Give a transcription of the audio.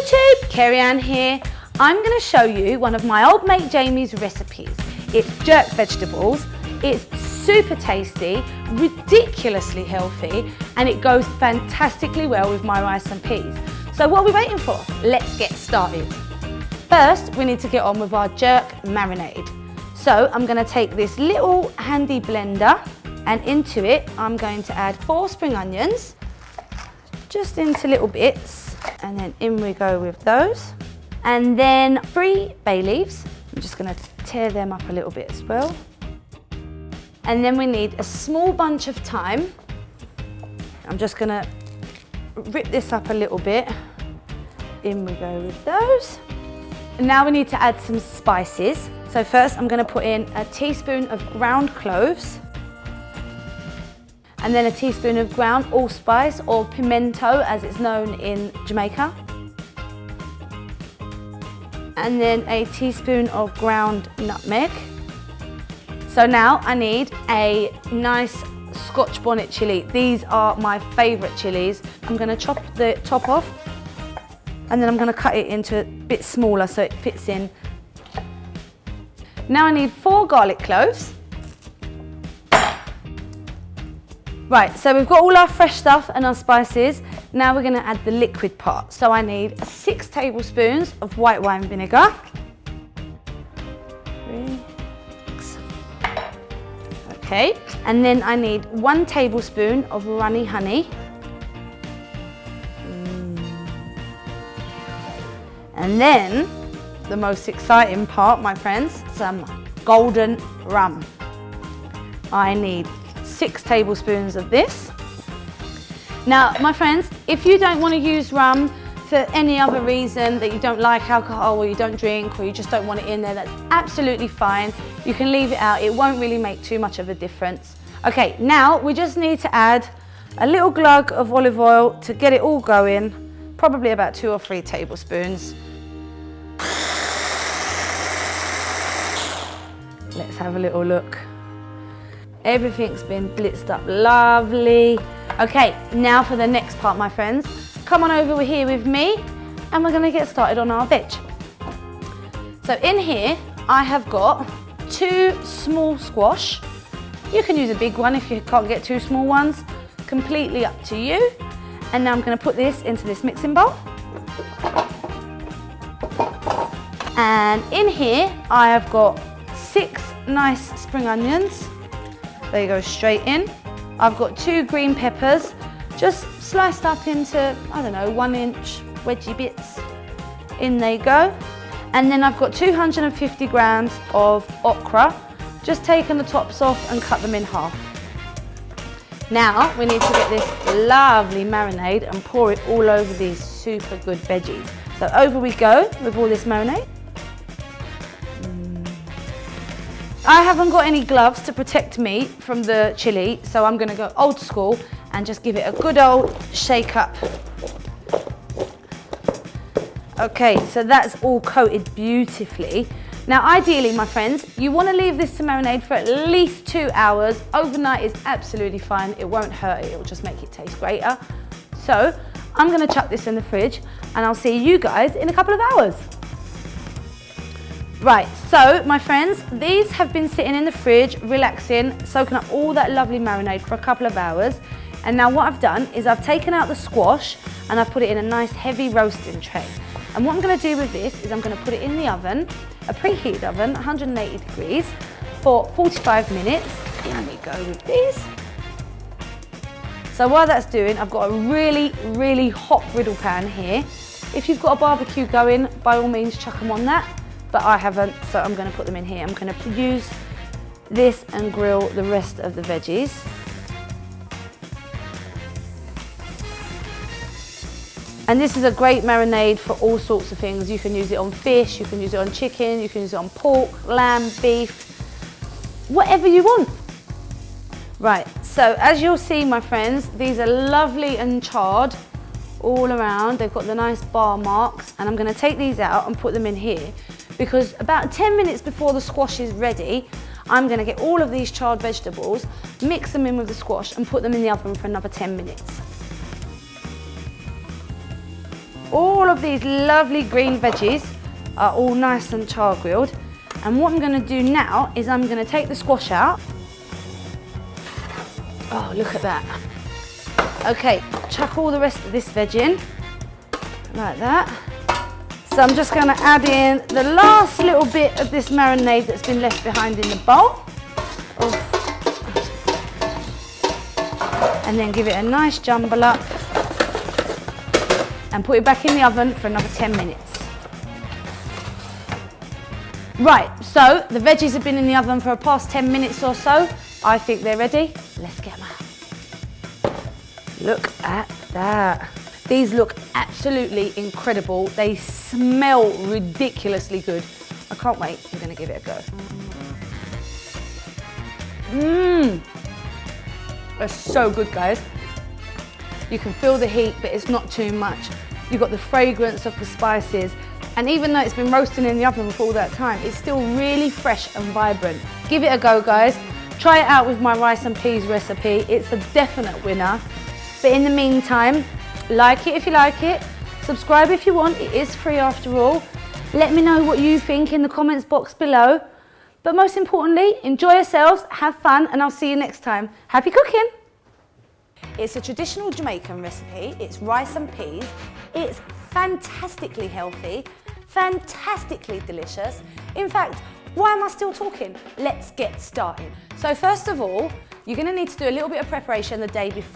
YouTube, Kerryann here. I'm going to show you one of my old mate Jamie's recipes. It's jerk vegetables. It's super tasty, ridiculously healthy, and it goes fantastically well with my rice and peas. So what are we waiting for? Let's get started. First, we need to get on with our jerk marinade. So I'm going to take this little handy blender, and into it I'm going to add 4 spring onions, just into little bits, and then in we go with those. And then 3 bay leaves. I'm just going to tear them up a little bit as well. And then we need a small bunch of thyme. I'm just going to rip this up a little bit. In we go with those. And now we need to add some spices. So first I'm going to put in a teaspoon of ground cloves, and then a teaspoon of ground allspice, or pimento as it's known in Jamaica. And then a teaspoon of ground nutmeg. So now I need a nice Scotch bonnet chilli. These are my favourite chillies. I'm going to chop the top off, and then I'm going to cut it into a bit smaller so it fits in. Now I need 4 garlic cloves. Right, so we've got all our fresh stuff and our spices. Now we're going to add the liquid part. So I need 6 tablespoons of white wine vinegar. 3, 6. Okay, and then I need 1 tablespoon of runny honey. And then the most exciting part, my friends, some golden rum. I need 6 tablespoons of this. Now, my friends, if you don't want to use rum for any other reason, that you don't like alcohol or you don't drink or you just don't want it in there, that's absolutely fine. You can leave it out. It won't really make too much of a difference. Okay, now we just need to add a little glug of olive oil to get it all going, probably about 2 or 3 tablespoons. Let's have a little look. Everything's been blitzed up lovely. Okay, now for the next part, my friends. Come on over here with me, and we're gonna get started on our veg. So in here, I have got 2 small squash. You can use a big one if you can't get 2 small ones. Completely up to you. And now I'm gonna put this into this mixing bowl. And in here, I have got 6 nice spring onions. They go straight in. I've got 2 green peppers, just sliced up into, I don't know, 1-inch wedgie bits. In they go. And then I've got 250 grams of okra, just taken the tops off and cut them in half. Now we need to get this lovely marinade and pour it all over these super good veggies. So over we go with all this marinade. I haven't got any gloves to protect me from the chili, so I'm going to go old school and just give it a good old shake up. Okay, so that's all coated beautifully. Now ideally, my friends, you want to leave this to marinate for at least 2 hours. Overnight is absolutely fine. It won't hurt, it will just make it taste greater. So I'm going to chuck this in the fridge, and I'll see you guys in a couple of hours. Right, so my friends, these have been sitting in the fridge, relaxing, soaking up all that lovely marinade for a couple of hours. And now what I've done is I've taken out the squash and I've put it in a nice heavy roasting tray. And what I'm going to do with this is I'm going to put it in the oven, a preheated oven, 180 degrees, for 45 minutes. In we go with these. So while that's doing, I've got a really, really hot griddle pan here. If you've got a barbecue going, by all means chuck them on that. But I haven't, so I'm going to put them in here. I'm going to use this and grill the rest of the veggies. And this is a great marinade for all sorts of things. You can use it on fish, you can use it on chicken, you can use it on pork, lamb, beef, whatever you want. Right, so as you'll see, my friends, these are lovely and charred all around. They've got the nice bar marks, and I'm going to take these out and put them in here, because about 10 minutes before the squash is ready, I'm going to get all of these charred vegetables, mix them in with the squash and put them in the oven for another 10 minutes. all of these lovely green veggies are all nice and char grilled. And what I'm going to do now is I'm going to take the squash out. Oh, look at that. Okay, chuck all the rest of this veg in, like that. So I'm just going to add in the last little bit of this marinade that's been left behind in the bowl. And then give it a nice jumble up and put it back in the oven for another 10 minutes. Right, so the veggies have been in the oven for the past 10 minutes or so. I think they're ready. Let's get them out. Look at that. These look absolutely incredible. They smell ridiculously good. I can't wait. I'm going to give it a go. Mmm. They're so good, guys. You can feel the heat, but it's not too much. You've got the fragrance of the spices. And even though it's been roasting in the oven for all that time, it's still really fresh and vibrant. Give it a go, guys. Try it out with my rice and peas recipe. It's a definite winner. But in the meantime, like it if you like it. Subscribe if you want. It is free after all. Let me know what you think in the comments box below. But most importantly, enjoy yourselves, have fun, and I'll see you next time. Happy cooking! It's a traditional Jamaican recipe. It's rice and peas. It's fantastically healthy, fantastically delicious. In fact, why am I still talking? Let's get started. So first of all, you're going to need to do a little bit of preparation the day before.